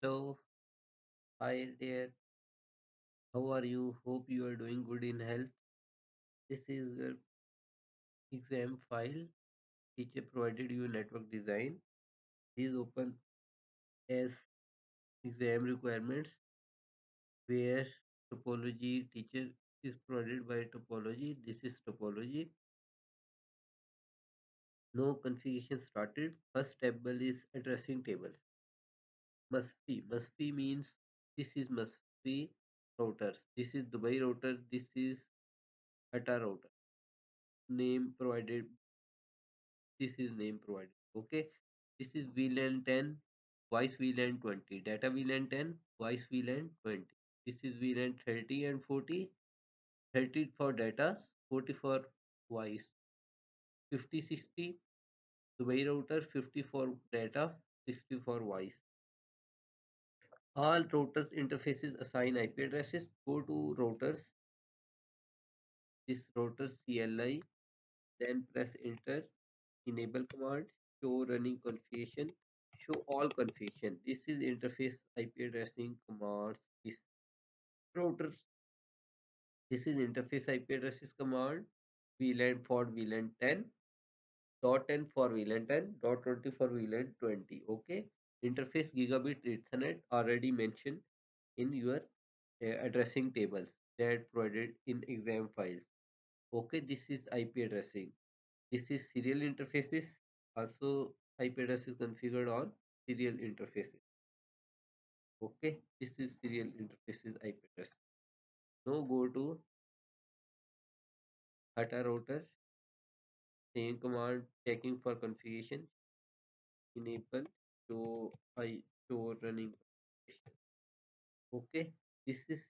Hello, hi there. How are you? Hope you are doing good in health. This is your exam file. Teacher provided you network design. These open as exam requirements where topology teacher is provided by topology. This is topology. No configuration started. First table is addressing tables. Must-be. Must-be means this is must-be routers. This is Dubai router. This is ATA router. Name provided, this is name provided. Okay, this is VLAN 10, voice VLAN 20, data VLAN 10, voice VLAN 20. This is VLAN 30 and 40. 30 for data, 40 for voice. 50 60 Dubai router, 50 for data, 60 for voice. All routers interfaces assign IP addresses. Go to routers, this router CLI, then press enter. Enable command, show running configuration, show all configuration. This is interface IP addressing commands. This router, this is interface IP addresses command. VLAN for VLAN 10, dot 10 for VLAN 10, dot 20 for VLAN 20. Okay. Interface gigabit Ethernet already mentioned in your addressing tables that provided in exam files. Okay, this is IP addressing. This is serial interfaces. Also, IP address is configured on serial interfaces. Okay, this is serial interfaces IP address. Now go to ATA router. Same command checking for configuration. Enable show running configuration. Okay, this is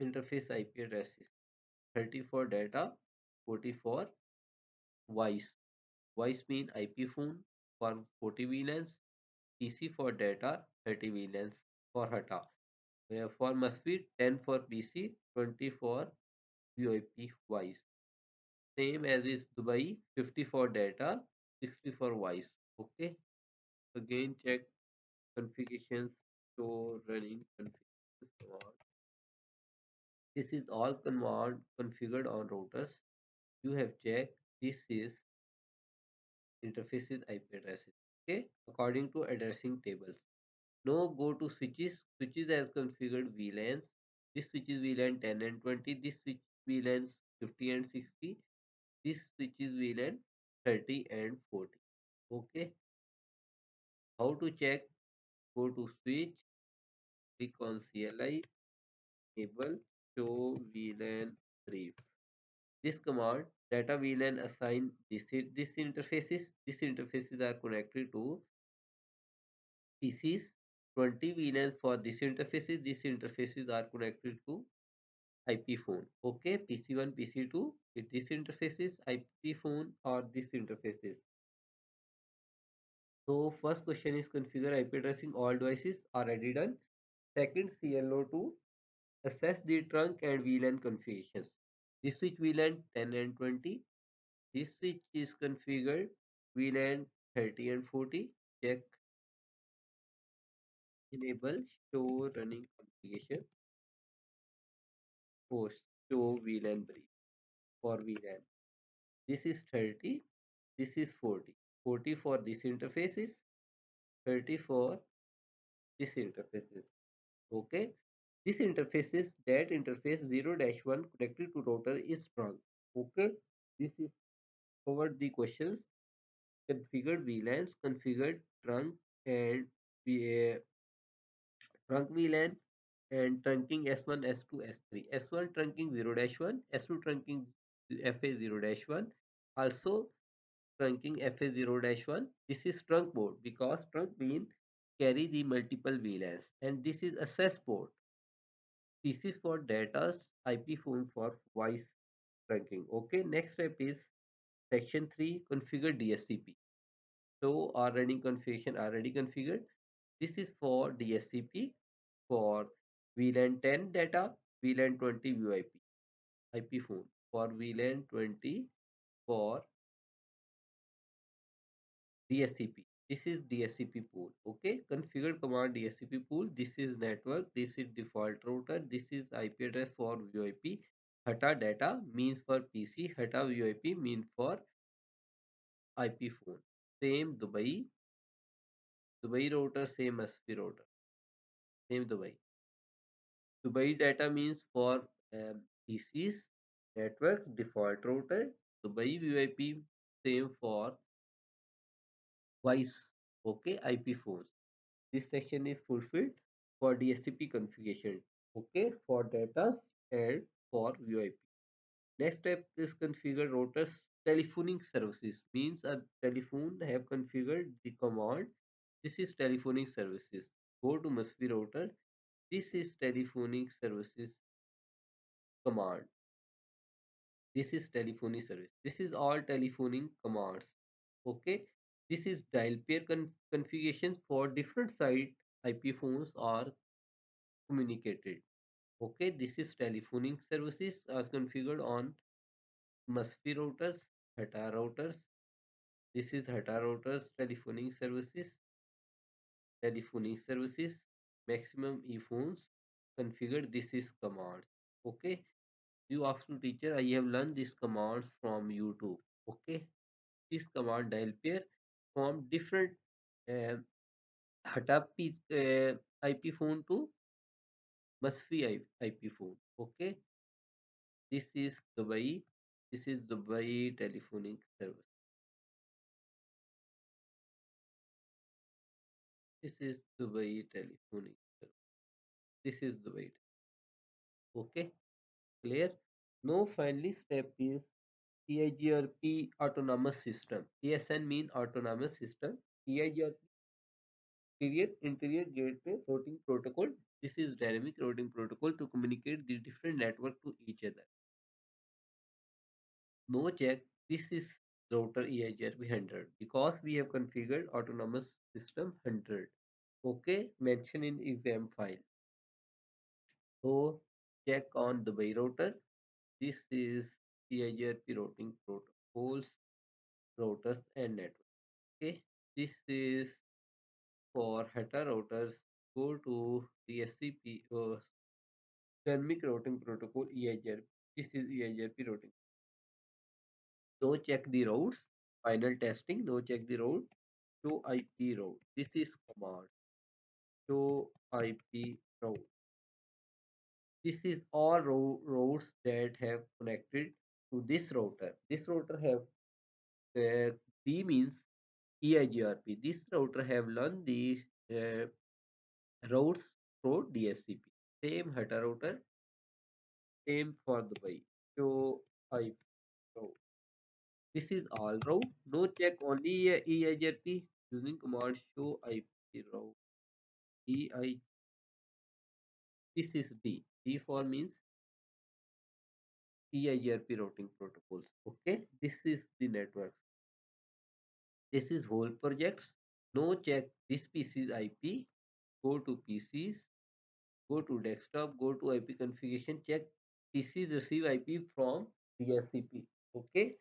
interface IP addresses. 30 for data, 40 for voice. Voice mean IP phone for 40 VLANs, PC for data, 30 VLANs for HATA. For must be 10 for PC, 20 for VoIP voice. Same as is Dubai, 50 for data, 60 for voice. Okay. Again check configurations, show running configurations. This is all command configured on routers. You have checked this is interfaces IP addresses. Okay. According to addressing tables. Now go to switches. Switches as configured VLANs. This switch is VLAN 10 and 20. This switch VLANs 50 and 60. This switch is VLAN 30 and 40. Okay. How to check? Go to switch, click on CLI, enable show VLAN brief. This command data VLAN assign this interfaces. These interfaces are connected to PCs. 20 VLANs for this interfaces. These interfaces are connected to IP phone. Okay, PC1, PC2 with this interfaces, IP phone or this interfaces. So first question is configure IP addressing all devices already done. Second, CLO2 assess the trunk and VLAN configurations. This switch VLAN 10 and 20. This switch is configured VLAN 30 and 40. Check enable show running configuration post show VLAN brief for VLAN. This is 30. This is 40. 40 for this interfaces. 30 for this interfaces. Okay. This interfaces that interface 0-1 connected to router is strong. Okay. This is covered the questions. Configured VLANs, configured trunk and trunk VLAN and trunking S1, S2, S3. S1 trunking 0-1, S2 trunking FA0-1. Also trunking FA0-1. This is trunk port because trunk mean carry the multiple VLANs and this is access port. This is for data's IP phone for voice trunking. Okay, next step is section 3 configure DHCP. So our running configuration already configured. This is for DHCP for VLAN 10 data, VLAN 20 VoIP, IP phone for VLAN 20 for DHCP. This is DHCP pool. Okay, configure command DHCP pool. This is network. This is default router. This is IP address for VoIP. Hata data means for PC. Hata VoIP means for IP phone. Same Dubai. Dubai router, same SP router. Same Dubai. Dubai data means for PCs. Network default router. Dubai VoIP same for voice. Okay, IP phones. This section is fulfilled for DHCP configuration. Okay, for data and for VoIP. Next step is configure routers telephonic services. Means a telephone have configured the command. This is telephonic services. Go to must be router. This is telephonic services command. This is telephony service. This is all telephonic commands. Okay. This is dial pair configurations for different site IP phones are communicated. Okay, this is telephonic services as configured on MUSFI routers, HATA routers. This is HATA routers, telephonic services, maximum ePhones configured. This is commands. Okay, you ask to teacher, I have learned these commands from YouTube. Okay, this command dial pair from different uh, HATA IP phone to MUSFI IP phone. Okay, this is Dubai. This is Dubai telephonic service. This is Dubai telephonic service. This is Dubai. Okay, clear. Now, finally, step is EIGRP autonomous system. ASN mean autonomous system. EIGRP interior gateway routing protocol. This is dynamic routing protocol to communicate the different network to each other. No check. This is router EIGRP 100 because we have configured autonomous system 100. Okay, mention in exam file. So check on the by router. This is EIGRP routing protocols, routers and network. Okay, this is for HATA routers. Go to DHCP dynamic routing protocol EIGRP. This is EIGRP routing. So check the routes. Final testing. No check the route. Show IP route. This is command. Show IP route. This is all routes that have connected to this router. This router have D means EIGRP. This router have learned the routes through DHCP. Same HATA router, same for the by. So IP route. This is all route. No check only EIGRP using command show IP route. EI. This is D. D for means EIGRP routing protocols. Okay, this is the network. This is whole projects. No check this PC's IP. Go to PCs. Go to desktop. Go to IP configuration. Check PCs receive IP from DHCP. Okay.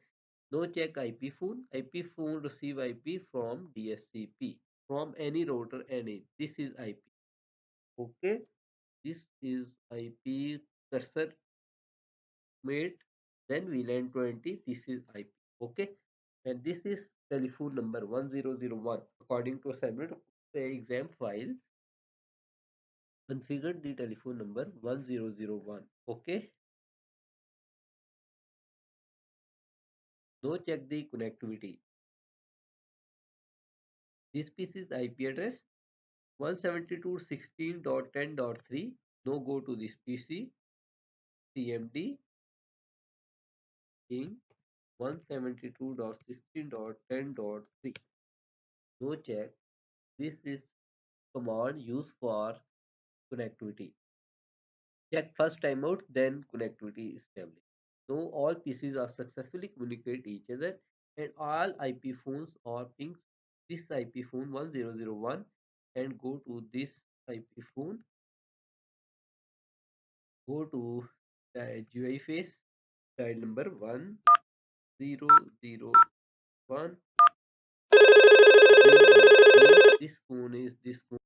No check IP phone. IP phone receive IP from DHCP. From any router any. This is IP. Okay. This is IP cursor made. Then VLAN 20. This is IP. Okay. And this is telephone number 1001 according to assignment exam file. Configure the telephone number 1001. Okay. Now check the connectivity. This piece is IP address 172.16.10.3. Now go to this PC CMD in 172.16.10.3. Now check. This is command used for connectivity. Check first timeout, then connectivity established. Now all PCs are successfully communicate each other and all IP phones are pings this IP phone 1001 and go to this IP phone. Go to the GUI face, dial number 1001, bring out. this phone is this phone.